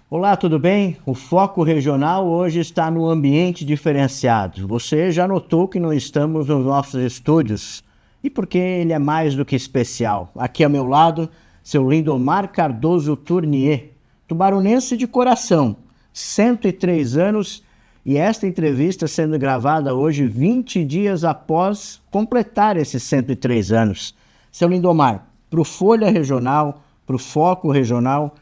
Olá, tudo bem? O foco regional hoje está no ambiente diferenciado. Você já notou que não estamos nos nossos estúdios? E porque ele é mais do que especial. Aqui ao meu lado, seu Lindomar Cardoso Tournier, tubaronense de coração, 103 anos, e esta entrevista sendo gravada hoje, 20 dias após completar esses 103 anos. Seu Lindomar, para o Folha Regional, para o Foco Regional,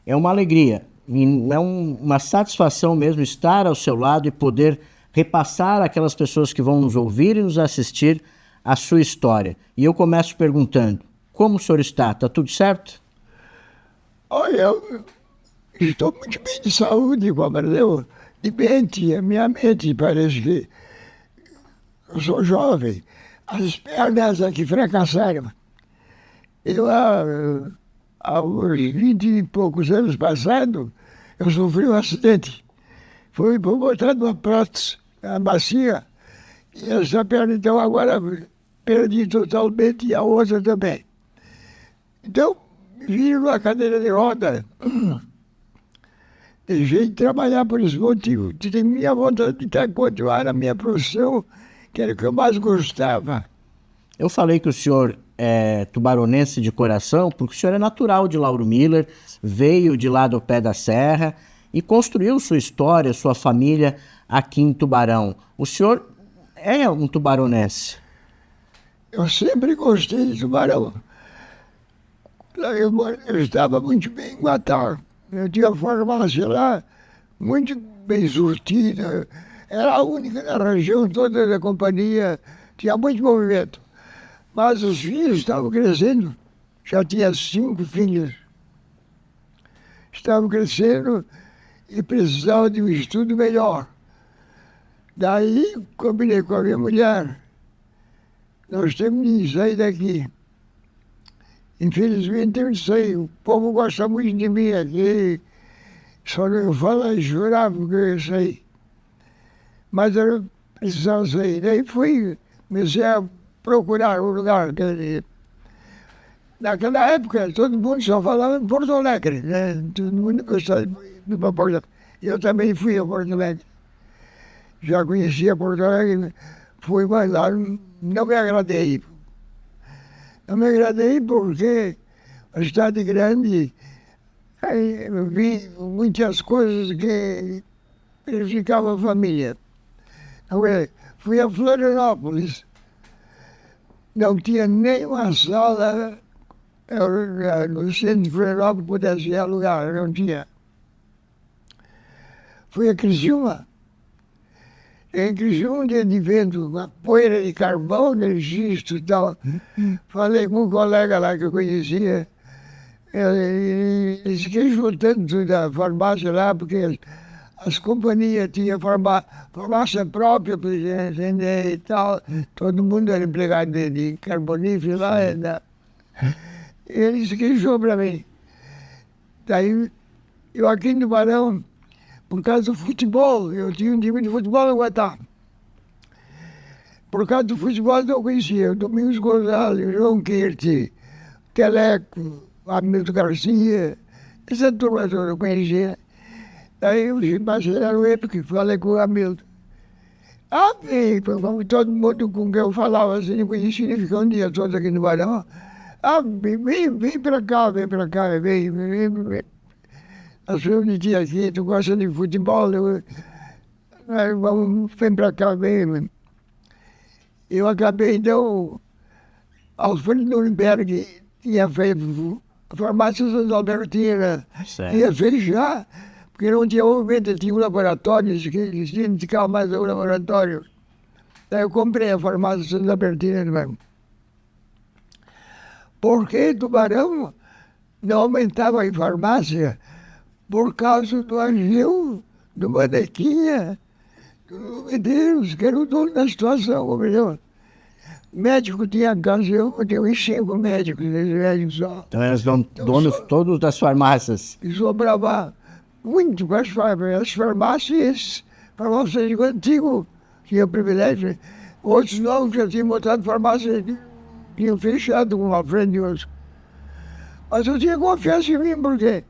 é uma alegria. É uma satisfação mesmo estar ao seu lado e poder repassar àquelas pessoas que vão nos ouvir e nos assistir a sua história. E eu começo perguntando, como o senhor está? Está tudo certo? Olha, eu estou muito bem de saúde, compreendeu? De mente, a minha mente parece que eu sou jovem. As pernas aqui fracassaram. Eu, há uns 20 e poucos anos passados, eu sofri um acidente. Fui botar uma prótese, a bacia, e essa perna, então, agora perdi totalmente e a outra também. Então, viro na cadeira de roda. Deixei de trabalhar por esse motivo. Tinha minha vontade de continuar a minha profissão, que era o que eu mais gostava. Eu falei que o senhor é tubaronense de coração, porque o senhor é natural de Lauro Miller, veio de lá do pé da serra e construiu sua história, sua família aqui em Tubarão. O senhor é um tubaronense? Eu sempre gostei de Tubarão. Eu estava muito bem em Guatar. Eu tinha farmácia lá, muito bem surtida. Era a única na região toda da companhia, tinha muito movimento. Mas os filhos estavam crescendo, já tinha 5 filhos. Estavam crescendo e precisavam de um estudo melhor. Daí combinei com a minha mulher, nós temos de sair daqui. Infelizmente eu sei, o povo gosta muito de mim aqui, só não fala e jurar porque eu ia sair. Mas eu precisava sair. Daí comecei a procurar um lugar. Naquela época, todo mundo só falava em Porto Alegre, né? Todo mundo gostava de ir para Porto Alegre. Eu também fui a Porto Alegre. Já conhecia Porto Alegre, fui mais lá, não me agradei. Não me agradei porque a cidade grande, aí eu vi muitas coisas que prejudicavam a família. Fui a Florianópolis. Não tinha nem uma sala no centro de Florianópolis pudesse alugar, não tinha. Fui a Criciúma. Em Criciúma, dia de vento, uma poeira de carvão, de xisto e tal. Falei com um colega lá que eu conhecia. Eles queixam tanto da farmácia lá, porque as companhias tinham farmácia própria para vender e tal. Todo mundo era empregado de carbonífero lá. Ele se queixou para mim. Daí, eu aqui no Barão, por causa do futebol, eu tinha um time de futebol no Guatá. Por causa do futebol eu conhecia o Domingos Gonzalez, João Kirti, Teleco, Hamilton Garcia, essa turma toda eu conhecia. Daí eu passei lá no EPIC, falei com o Hamilton. Vem, todo mundo com quem eu falava assim, eu conhecia, ficou um dia todo aqui no Barão. Vem para cá, vem. A senhora dizia aqui, tu gosta de futebol, vem para cá, vem. Eu acabei, então, Alfredo Nuremberg tinha feito a farmácia Santa Albertina, ia fechar, porque não tinha movimento, tinha um laboratório, que eles tinham de ficar mais um laboratório. Daí eu comprei a farmácia Santa Albertina mesmo. Por que Tubarão não aumentava a farmácia? Por causa do Ageu, do Manequinha, do Medeiros, que era o dono da situação, entendeu? Médico tinha casa, eu tinha uns 5 médicos, médicos só. Então eles são donos todos das farmácias. E sobrava muito com as farmácias. As farmácias antigos tinham privilégio. Outros não, já tinham montado farmácia, tinham fechado uma frente de outros. Mas eu tinha confiança em mim, porque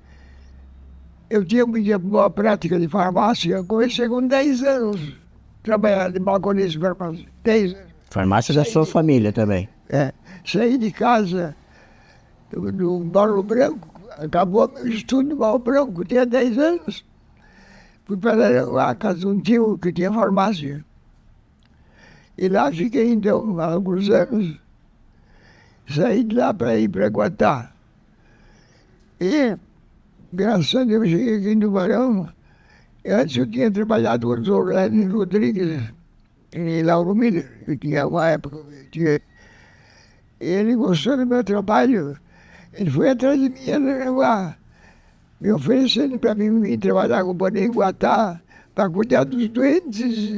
eu tinha muita boa prática de farmácia. Comecei com 10 anos trabalhar de balconista de farmácia. 10 anos. Farmácia da sua família também. É, saí de casa do Barro Branco, acabou meu estudo no Barro Branco, tinha 10 anos. Fui para a casa de um tio que tinha farmácia. E lá fiquei, então, há alguns anos. Saí de lá para ir para Guatá. E, graças a Deus, cheguei aqui no Barão. Antes eu tinha trabalhado com o Orlando Rodrigues em Lauro Miller, que tinha uma época. Ele gostou do meu trabalho. Ele foi atrás de mim, me oferecendo para mim vir trabalhar com o Boné em Guatá, para cuidar dos doentes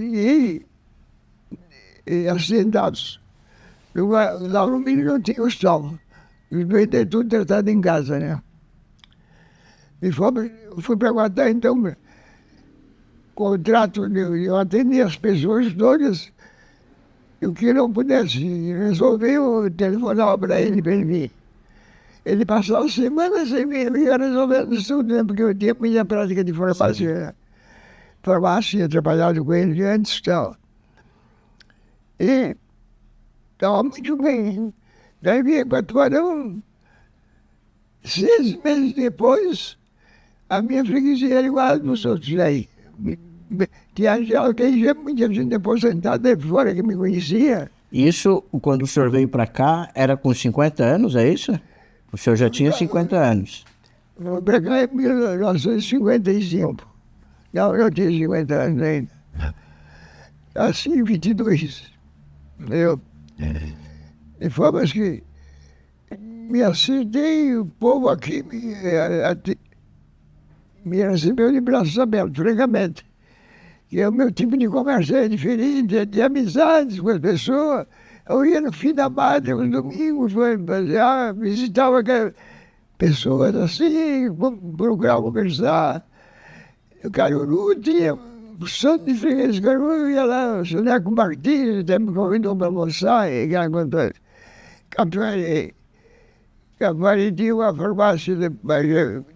e acidentados. Lá no Miller não tinha hospital. Os doentes tudo tratado em casa, né? E fui para Guatá, então, contrato, eu atendi as pessoas todas. E o que não pudesse resolver, eu telefonava para ele vir. Ele passava semanas sem mim, ele ia resolvendo tudo, né? Porque eu tinha muita prática de farmácia. Farmácia, trabalhado com ele antes e tal. E estava muito bem. Daí vim para Tubarão. 6 meses depois, a minha freguesia era igual dos outros aí. Tinha muita gente aposentada de fora que me conhecia. Isso, quando o senhor veio para cá, era com 50 anos, é isso? O senhor já tinha 50 anos. Vou para cá em 1955. Não tinha 50 anos ainda. Assim, 22. De forma que me acertei, o povo aqui me recebeu de braços abertos, francamente. E o meu tipo de conversa é diferente, de amizades com as pessoas. Eu ia no fim da mata, no domingo, visitava aquelas pessoas assim, procurava conversar. O Caruru tinha o santo de freguês Caruru, ia lá, sonhar com o Martins, até me convidou para almoçar, e aquela coisa. Campari tinha uma farmácia,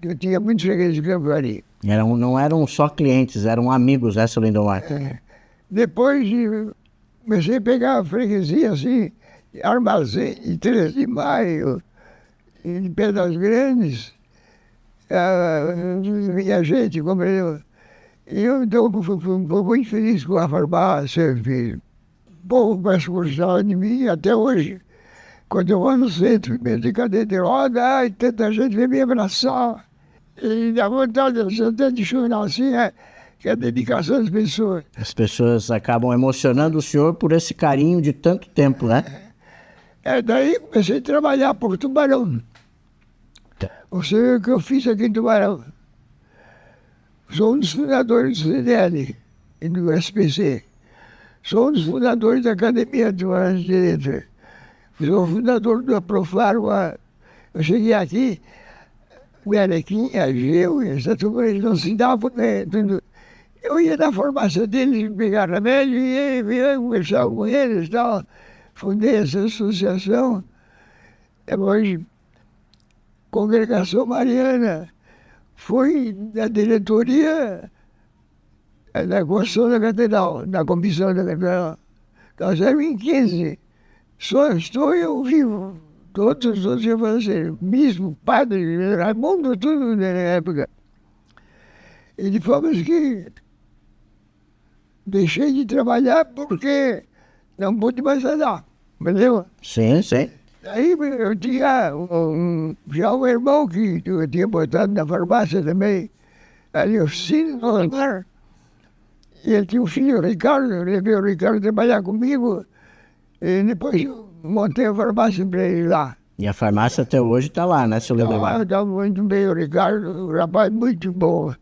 eu tinha muitos fregueses de Campari. Não eram só clientes, eram amigos, seu Lindomar? Depois comecei a pegar a freguesia assim, Armazém, 13 de Maio, em Pedras Grandes, minha gente, como eu então fui muito feliz com a farmácia, o povo começa a gostar de mim até hoje. Quando eu vou no centro, meio de cadeira de roda, tanta gente vem me abraçar. E dá vontade até de chorar assim, que é a dedicação das pessoas. As pessoas acabam emocionando o senhor por esse carinho de tanto tempo, né? Daí comecei a trabalhar por Tubarão. Você vê o que eu fiz aqui em Tubarão. Sou um dos fundadores do CDL e do SPC. Sou um dos fundadores da Academia de Tubarão de Direito. Sou o fundador da Profaro. Eu cheguei aqui, o Erequinha, Geu, essa turma, eles não se davam, né? Eu ia na farmácia deles pegar remédio e ia conversar com eles e tal. Fundei essa associação. Depois, Congregação Mariana, fui da diretoria da construção da catedral, da comissão da catedral. Nós éramos em 15. Só estou eu vivo. Todos os outros iam fazer, mesmo padre, Raimundo, tudo na época. E de forma que deixei de trabalhar porque não pude mais andar, entendeu? Sim, sim. Aí eu tinha já um irmão que eu tinha botado na farmácia também, ali oficina, no lugar. E ele tinha um filho, o Ricardo, eu levei o Ricardo trabalhar comigo. E depois eu montei a farmácia para ele lá. E a farmácia até hoje está lá, né, seu Lindomar? Estava muito bem, o Ricardo, um rapaz muito bom.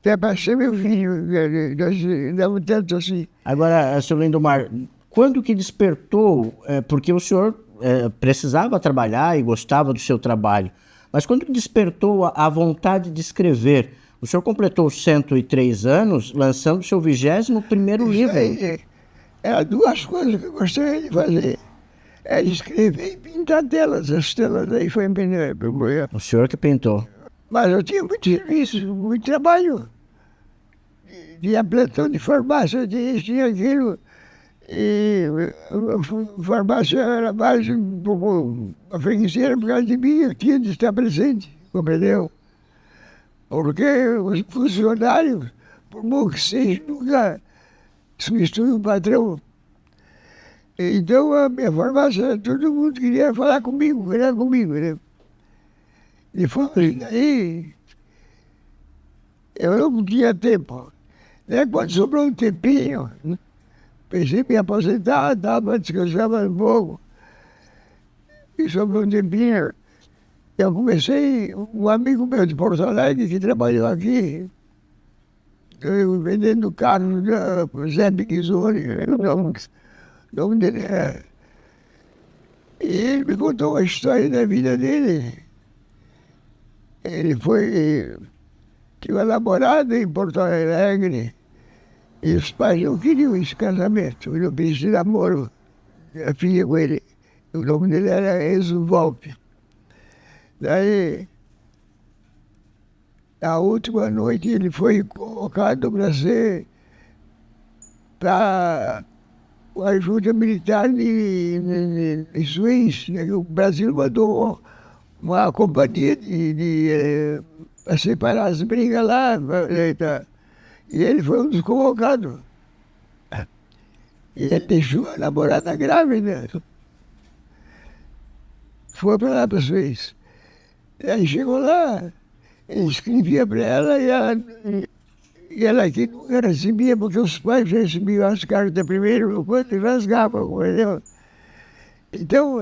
Até para ser meu filho, nós damos tanto assim. Agora, seu Lindomar, quando que despertou, porque o senhor precisava trabalhar e gostava do seu trabalho, mas quando que despertou a vontade de escrever? O senhor completou 103 anos lançando seu 21º livro. Eram duas coisas que eu gostaria de fazer. Escrever e pintar telas. As telas aí foi em primeiro. O senhor que pintou. Mas eu tinha muito serviço, muito trabalho. Tinha plantão de farmácia, tinha aquilo. E a farmácia era mais como a freguesia por causa de mim, eu tinha de estar presente, compreendeu? Porque os funcionários, por bom que seja, nunca substituem o patrão. Então a minha farmácia, todo mundo queria falar comigo, né? E foi aí, eu não tinha tempo. Né? Quando sobrou um tempinho, pensei em me aposentar, estava descansando um pouco. E sobrou um tempinho, eu comecei, um amigo meu de Porto Alegre que trabalhou aqui, eu vendendo carro, Zé Biquizoni, o nome dele é. E ele me contou a história da vida dele. Ele tinha uma namorada em Porto Alegre e os pais não queriam esse casamento, não pediam de namoro. A filha com ele, o nome dele era Enzo Volpe. Daí, na última noite, ele foi colocado para a ajuda militar de Suíça, né? O Brasil mandou uma companhia para separar as brigas lá. E ele foi um dos convocados. E ele deixou a namorada grávida. Foi para lá para a Suíça. Aí chegou lá, ele escrevia para ela e ela aqui nunca recebia, porque os pais recebiam as cartas primeiro, enquanto rasgavam, entendeu? Então,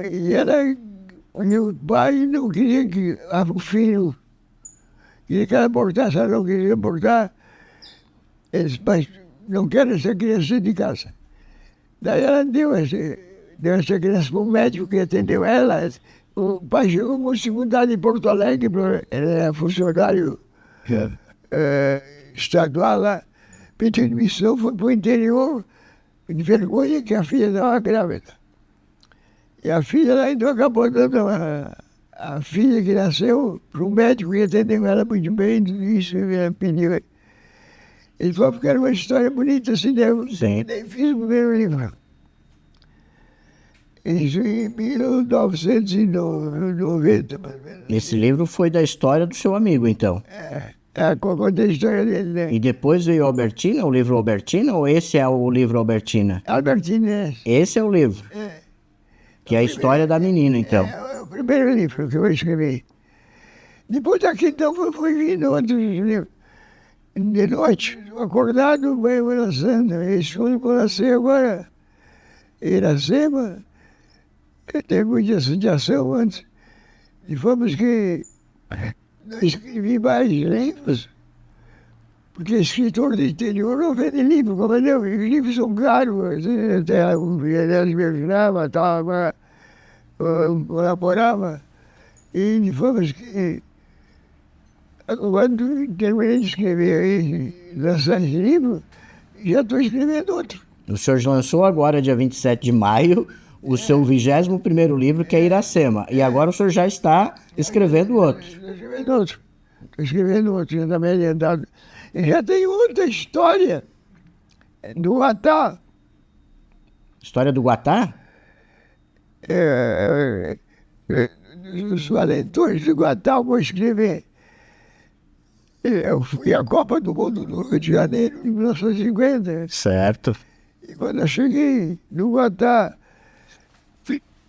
meu pai não queria que o filho, queria que ela abortasse, ela não queria abortar. Eles, mas não quero essa criança de casa. Daí ela deu essa criança para o médico que atendeu ela. O pai chegou com segundado em Porto Alegre, ele era funcionário estadual lá, pediu admissão, foi para o interior, de vergonha que a filha estava grávida. E a filha lá então acabou dando a filha que nasceu para um médico que atendeu ela muito bem, tudo isso, pediu. Ele falou porque era uma história bonita, assim, nem fiz o primeiro livro. Isso em 1990, mais ou menos. Esse livro foi da história do seu amigo, então. Conta a história dele, né? E depois veio Albertina, o livro Albertina, ou esse é o livro Albertina? Albertina é. Esse é o livro, que é a história da menina, então. É o primeiro livro que eu escrevi. Depois daqui, então, foi vindo outros livros. De noite, acordado, veio lançando. Esse foi para nascer agora. Iracema, teve muita associação antes. E fomos que não escrevi mais livros, porque escritor do interior não vende livro, como eu. Os livros são caros, até o Vieiras me ajudava, colaborava. E fomos que, quando terminei de escrever e lançar esse livro, já estou escrevendo outro. O senhor lançou agora, dia 27 de maio, o seu 21º livro, que é Iracema. E agora o senhor já está escrevendo outro. Estou escrevendo outro, já também adiantado. E já tem outra história do Guatá. História do Guatá? Os valentões do Guatá, eu vou escrever. Eu fui à Copa do Mundo no Rio de Janeiro, em 1950. Certo. E quando eu cheguei no Guatá,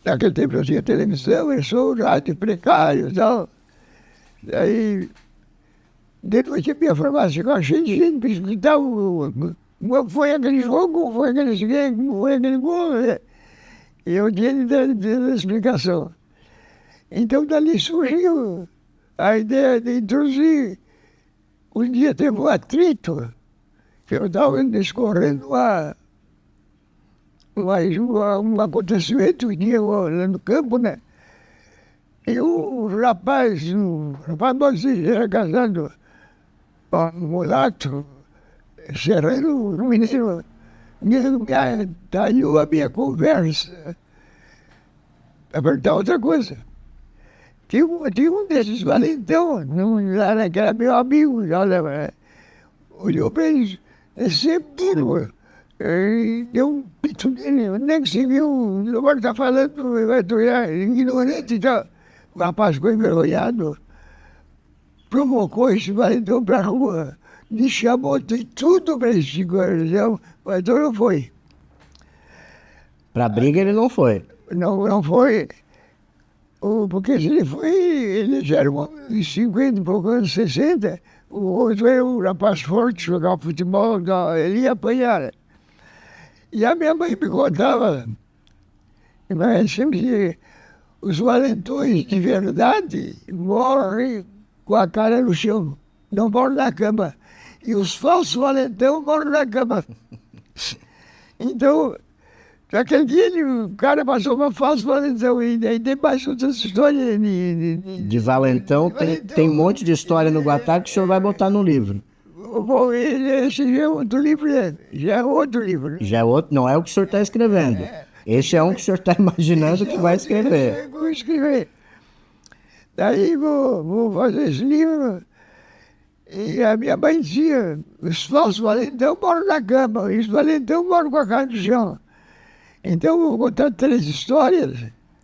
naquele tempo eu tinha televisão, eu sou um rádio precário e tal. Daí, depois que minha farmácia ficou cheia de gente para escutar como foi aquele jogo, como foi aquele seguinte, como foi aquele gol. E eu tinha de dar explicação. Então, dali surgiu a ideia de introduzir. Um dia teve um atrito, que eu estava discorrendo um acontecimento que tinha lá no campo, né? E o rapaz mocinho, era casado com um mulato, serrano, um menino, me talhou a minha conversa para perguntar outra coisa. Tinha um desses valentão, lá naquela meu amigo, olhou para eles, é sempre duro. Deu um pito nele, onde é que você viu? O Lomar está falando, vai aturar, ignorante e tal. O rapaz ficou envergonhado, provocou esse valentão para a rua, me chamou de tudo para esse segurança, mas então não foi. Pra briga ele não foi. Não foi. Porque se ele foi, ele já era de 50 e poucos anos, 60. O outro era um rapaz forte, jogava futebol, ele ia apanhar. E a minha mãe me contava, mas sempre os valentões de verdade morrem com a cara no chão, não morrem na cama. E os falsos valentão morrem na cama. Então, naquele dia o cara passou uma falsa valentão e daí tem mais outras histórias de valentão. Tem um monte de história no Guatá que o senhor vai botar no livro. Bom, esse já é outro livro, né? Já é outro livro. Né? Já é outro, não é o que o senhor está escrevendo. Esse é um que o senhor está imaginando que vai escrever. Vou escrever. Daí vou fazer esse livro. E a minha mãe dizia, os falsos valentão moram na cama, os valentão moram com a cara no chão. Então eu vou contar 3 histórias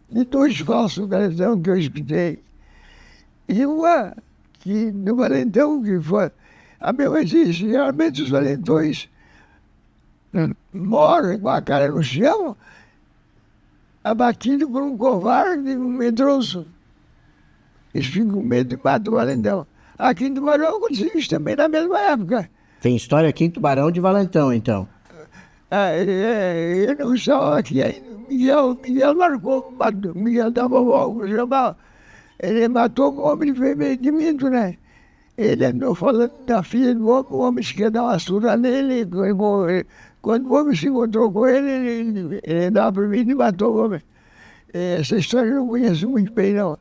de 2 falsos valentão que eu escutei. E uma que no valentão que foi... A minha mãe disse, geralmente os valentões morrem com a cara no chão, abatido por um covarde, um medroso. Eles ficam com medo de matar o valentão. Aqui em Tubarão aconteceu isso também na mesma época. Tem história aqui em Tubarão de valentão, então. Eu não só aqui ainda. Miguel marcou, matou. Miguel da vovó, ele matou um homem de mito, né? Ele andou falando da filha do homem, o homem queria dar uma surra nele. Quando o homem se encontrou com ele andava por mim e matou o homem. Essa história eu não conheço muito bem, não.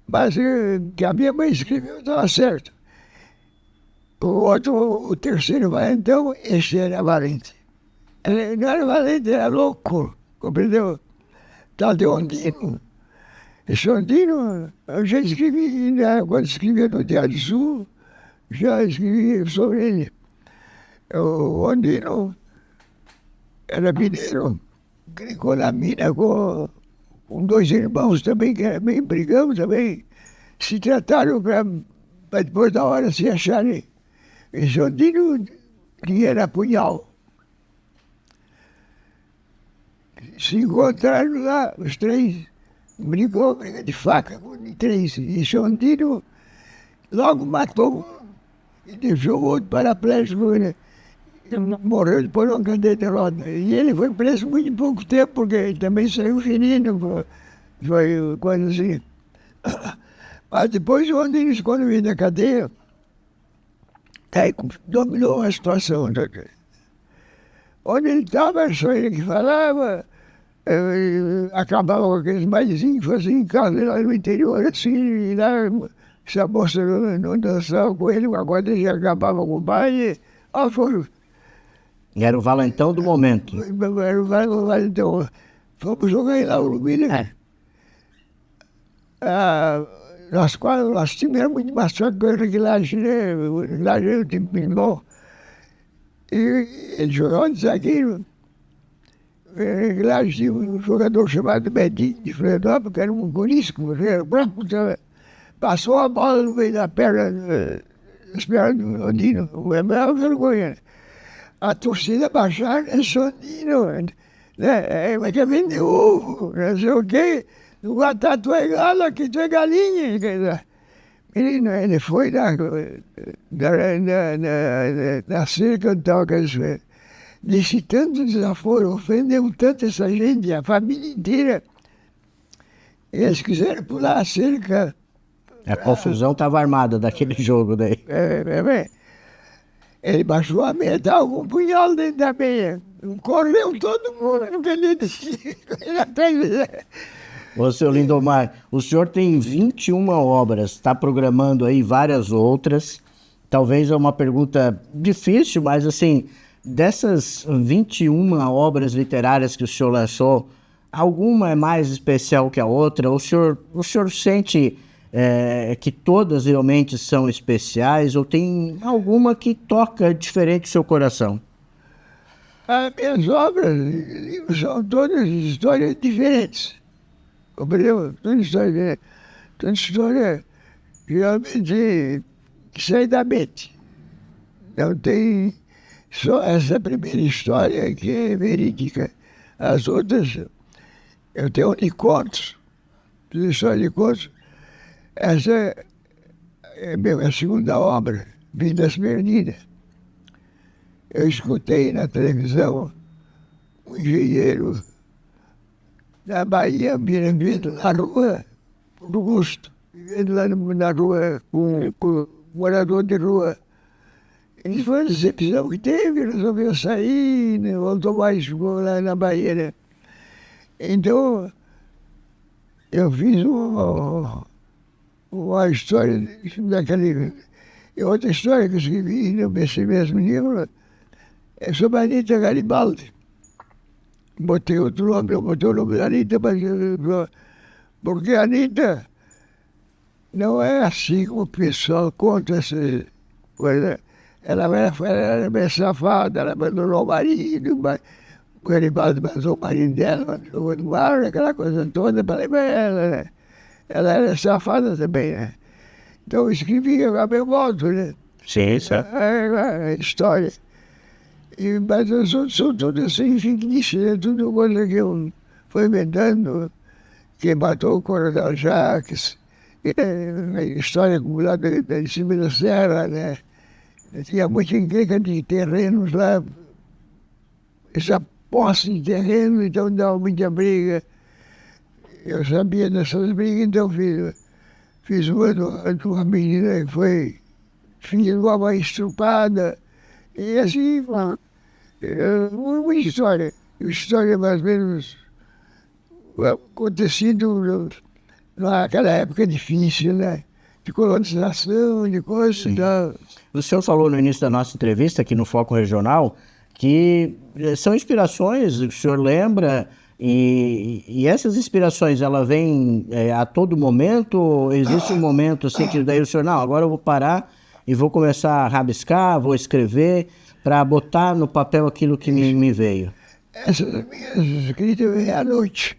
Mas que a minha mãe escreveu estava certo. O terceiro valentão, esse era valente. Ele não era valente, era louco, compreendeu? Tal de Ondino. Esse Ondino, eu já escrevi, né, quando escrevia no Teatro Sul, já escrevi sobre ele. O Ondino era mineiro, brincou na mina com 2 irmãos também, que eram bem brigão também. Se trataram para depois da hora se acharem. Esse Ondino era punhal. Se encontraram lá, os 3, briga de faca com 3. Esse Ondino logo matou um e deixou o outro paraplégico, né? Morreu depois de uma cadeia de roda. E ele foi preso muito pouco tempo, porque ele também saiu ferido. Foi quando assim. Mas depois o Ondino, quando veio da cadeia, aí dominou a situação. Onde ele estava, só ele que falava, acabava com aqueles bailezinhos que faziam em casa lá no interior, assim, e lá, se a moça não dançava com ele, agora ele já acabava com o baile. Foi. Era o valentão do momento. Era o valentão. Fomos jogar lá o Urubina. Nós tínhamos muito mais sorte com a reglagem, né? A reglagem era o time pinball. E ele jogava de zagueiro. A reglagem tinha um jogador chamado Betinho de Florianópolis, que era um gurisco, era branco. Passou a bola no meio da perna, das pernas do Ondino. É uma vergonha. A torcida baixaram, é Ondino, né? Mas que vende ovo, não sei o quê. No Guatá, tu é galo, aqui tu é galinha. Menino, ele foi na cerca e tal, disse tanto desaforo, ofendeu tanto essa gente, a família inteira. Eles quiseram pular a cerca. A confusão estava armada daquele jogo daí. Ele baixou a meia, estava com um punhal dentro da meia. Correu todo mundo, Ô, seu Lindomar, o senhor tem 21 obras, está programando aí várias outras. Talvez é uma pergunta difícil, mas assim, dessas 21 obras literárias que o senhor lançou alguma é mais especial que a outra? O senhor sente que todas realmente são especiais ou tem alguma que toca diferente o seu coração? As minhas obras são todas histórias diferentes. Compreendeu? Toda história diferente. Toda história realmente que sai da mente. Não tem só essa primeira história que é verídica. As outras, eu tenho contos, história de contos. Essa é a segunda obra, Vidas Perdidas. Eu escutei na televisão um engenheiro da Bahia vivendo na rua, por gosto, vivendo lá na rua com morador de rua. Ele foi a decepção que teve, resolveu sair, né, voltou mais, ficou lá na Bahia. Né? Então, eu fiz uma história daquele. E outra história que eu escrevi nesse mesmo livro é sobre a Anita Garibaldi. Botei outro nome, eu botei o nome da Anita, porque a Anita não é assim como o pessoal conta essa coisa. Ela era bem safada, ela abandonou o marido, o Garibaldi abandonou o marido dela, jogou no mar, aquela coisa toda, para levar ela, né? Ela era safada também, né? Então eu escrevi a meu modo, né? Sim, certo. A história. Mas os outros são todos assim, fictícios, né? Tudo coisa que eu fui inventando, que matou o Coronel Jacques, a história acumulada em cima da serra, né? Tinha muita encrenca de terrenos lá, essa posse de terreno, então dava muita briga. Eu sabia dessas brigas, então fiz uma menina que foi filha de uma mãe estrupada, e assim, uma história mais ou menos acontecido naquela época difícil, né? De colonização, de coisas e tal. O senhor falou no início da nossa entrevista aqui no Foco Regional que são inspirações que o senhor lembra e essas inspirações, ela vêm a todo momento? Ou existe um momento assim que daí o senhor, não, agora eu vou parar e vou começar a rabiscar, vou escrever para botar no papel aquilo que me veio? Essas minhas escritas vêm à noite.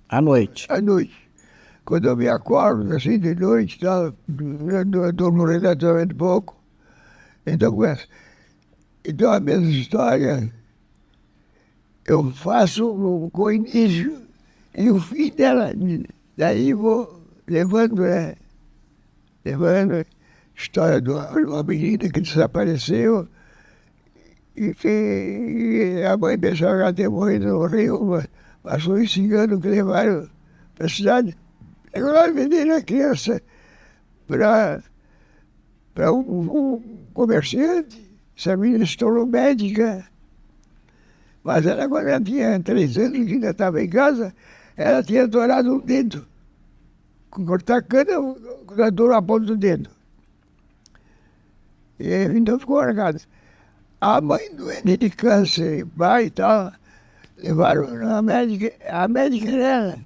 À noite? À noite. Quando eu me acordo, assim, de noite, tal, eu durmo relativamente pouco. Então, então a mesma história eu faço com o início e o fim dela. Daí vou levando a história de uma menina que desapareceu e que a mãe pensava que ela tinha morrido no Rio, mas foi um cigano que levaram para a cidade. Agora venderam a criança para um comerciante. Essa menina se tornou médica. Mas ela, quando ela tinha 3 anos, que ainda estava em casa, ela tinha dourado o dedo. Com cortar cana, ela dourou a ponta do dedo. E então ficou largada. A mãe doente de câncer, pai e tal, levaram a médica dela.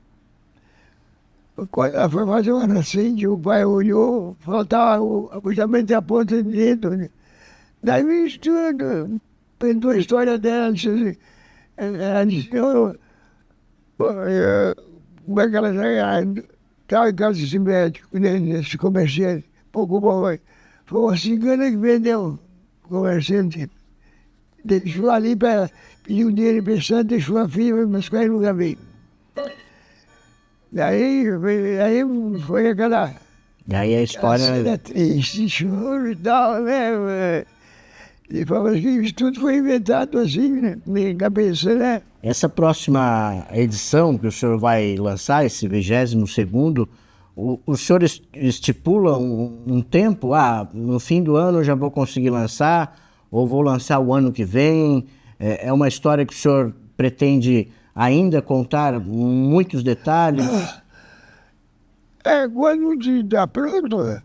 Quando ela foi fazer uma nascente, o pai olhou, faltava justamente a ponta de dedo. Né? Daí me estudo, contou a história dela, disse assim, ela disse, como é que ela estava em casa desse médico, nesse comerciante, pouco bom, foi uma cigana que vendeu o comerciante. Deixou ali para pedir um dinheiro emprestado, deixou a filha, mas com ele nunca veio. Daí foi aquela... Daí a história... Era triste, choro e tal, né? E falava que isso tudo foi inventado assim, né? Na cabeça, né? Essa próxima edição que o senhor vai lançar, esse 22º, o senhor estipula um tempo? No fim do ano eu já vou conseguir lançar, ou vou lançar o ano que vem? É uma história que o senhor pretende ainda contar muitos detalhes? Quando está pronto,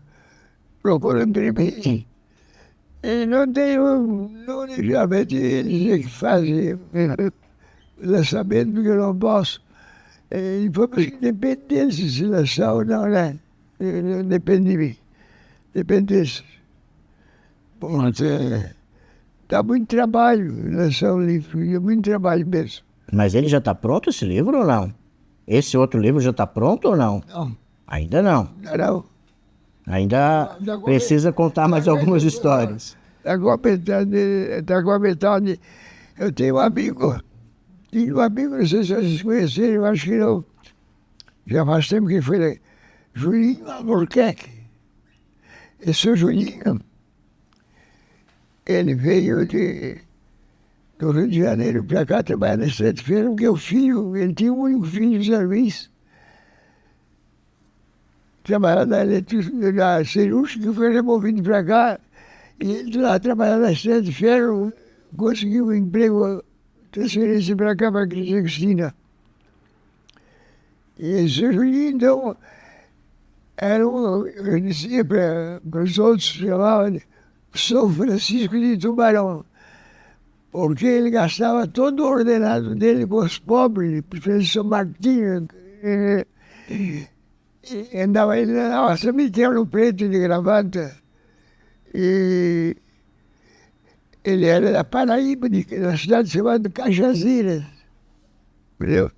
procura imprimir. E não tenho, realmente eles é que fazem lançamento, porque eu não posso. E vamos que depende deles, se lançar ou não, né? Não depende de mim. Depende deles. Bom, dá muito trabalho lançar um livro, e muito trabalho mesmo. Mas ele já está pronto, esse livro ou não? Esse outro livro já está pronto ou não? Não, Ainda não. não. Ainda precisa contar mais algumas histórias. Está com a metade. Eu tenho um amigo, não sei se vocês conheceram, eu acho que não. Já faz tempo que foi, né? Julinho Albuquerque. Esse Julinho, ele veio do Rio de Janeiro para cá trabalhar na Estrada de Feira, porque o filho, ele tinha um único filho, Zé Luiz, trabalhava na Cerústica, que foi removido para cá, e ele lá trabalhava na Estrada de Ferro, conseguiu um emprego, transferência para cá, para a Cristina. E esse Julinho, então, eu dizia para os outros, chamavam São Francisco de Tubarão, porque ele gastava todo o ordenado dele com os pobres, para São Martinho. Ele andava cemitério preto de gravata. E ele era da Paraíba, da cidade chamada Cajazeiras. Entendeu?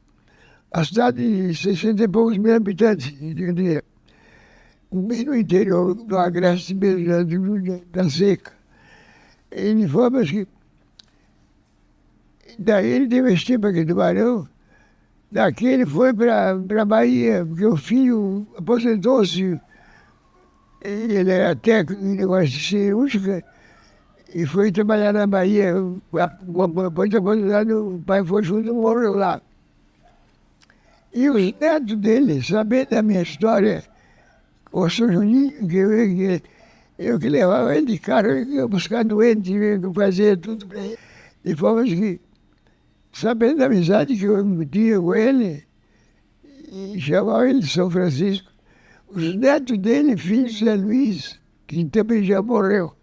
A cidade de 60 e poucos mil habitantes, bem no interior do Agreste mesmo, da Seca. Ele falava que daí ele teve esse tempo aqui do Barão, daqui ele foi para Bahia, porque o filho aposentou-se, ele era técnico em negócio de cirúrgica, e foi trabalhar na Bahia, depois de aposentado, o pai foi junto e morreu lá. E os netos dele, sabendo da minha história, o São Juninho, eu que levava ele de carro, eu ia buscar doente, eu fazia tudo para ele. De forma que, sabendo da amizade que eu tinha com ele, e chamava ele de São Francisco, os netos dele, filhos de Zé Luiz, que também já morreu,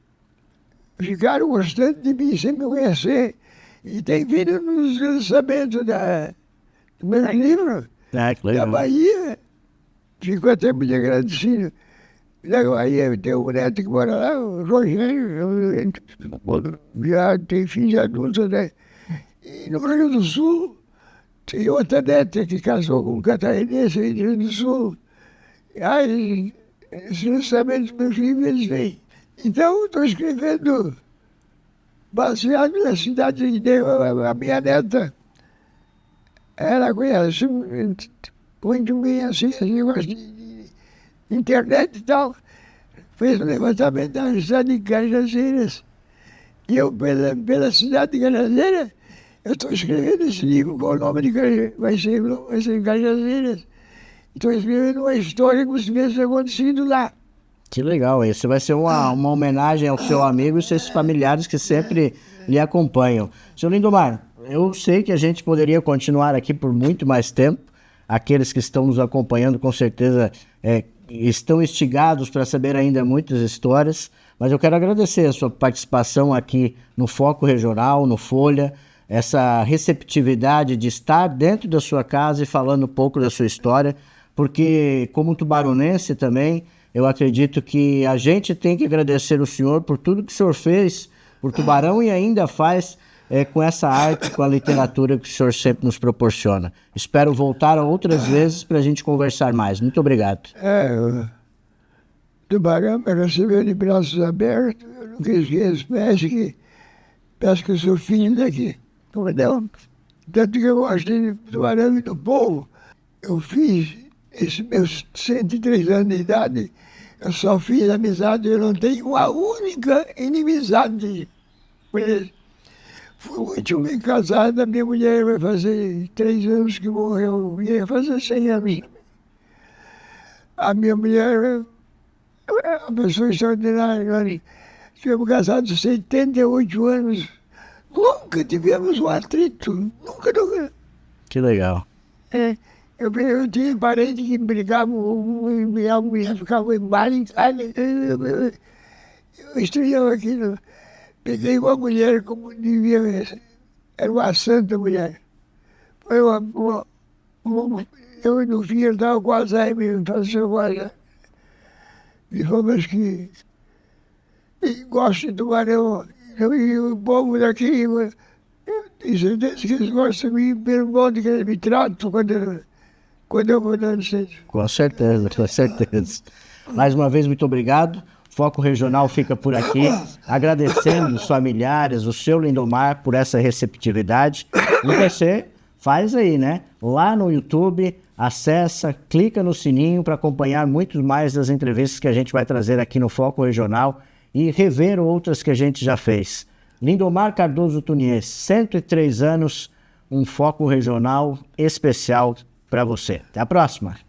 ficaram gostando de mim, sem me conhecer, e tem vindo nos lançamentos do meu livro, da Bahia. Fico até muito agradecido. Na Bahia tem um neto que mora lá, o Rogério, já tem filhos adultos, né? E no Rio Grande do Sul, tem outra neta que casou com um catarinense do Rio Grande do Sul. Aí, esses lançamentos dos meus livros, eles vêm. Então, estou escrevendo baseado na cidade de a minha neta. Ela conhece muito bem assim, esse negócio de internet e tal. Fez um levantamento da cidade de Cajazeiras. E eu, pela cidade de Cajazeiras, eu estou escrevendo esse livro com o nome de Cajazeiras. Vai ser Cajazeiras. Estou escrevendo uma história como se tivesse acontecido lá. Que legal, isso vai ser uma homenagem ao seu amigo e seus familiares que sempre lhe acompanham. Seu Lindomar, eu sei que a gente poderia continuar aqui por muito mais tempo. Aqueles que estão nos acompanhando com certeza estão instigados para saber ainda muitas histórias, mas eu quero agradecer a sua participação aqui no Foco Regional, no Folha, essa receptividade de estar dentro da sua casa e falando um pouco da sua história, porque como tubaronense também, eu acredito que a gente tem que agradecer o senhor por tudo que o senhor fez por Tubarão e ainda faz com essa arte, com a literatura que o senhor sempre nos proporciona. Espero voltar outras vezes para a gente conversar mais. Muito obrigado. O Tubarão me recebeu de braços abertos, eu nunca esqueço, parece que eu sou filho daqui. Não? Tanto que eu gostei do Tubarão e do povo. Eu fiz esses meus 103 anos de idade, eu só fiz amizade, eu não tenho uma única inimizade com eles. Fui muito bem casada, minha mulher vai fazer 3 anos que morreu, ia fazer 100 anos. A minha mulher é uma pessoa extraordinária. Tivemos casados 78 anos, nunca tivemos um atrito, nunca. Que legal. Eu tinha parente que brigavam, minha mulher ficava embaixo, eu estranhava aquilo. Peguei uma mulher como devia, era uma santa mulher. Foi uma Eu no fim estava quase aí mesmo, fazer agora. E falamos que gosto do Tubarão. E o povo daqui, eu tenho certeza que eles gostam de mim pelo modo que eles me tratam quando eu vou dar licença. Com certeza, com certeza. Mais uma vez, muito obrigado. Foco Regional fica por aqui, agradecendo os familiares, o seu Lindomar, por essa receptividade. E você faz aí, né? Lá no YouTube, acessa, clica no sininho para acompanhar muito mais das entrevistas que a gente vai trazer aqui no Foco Regional e rever outras que a gente já fez. Lindomar Cardoso Tunier, 103 anos, um Foco Regional especial para você. Até a próxima!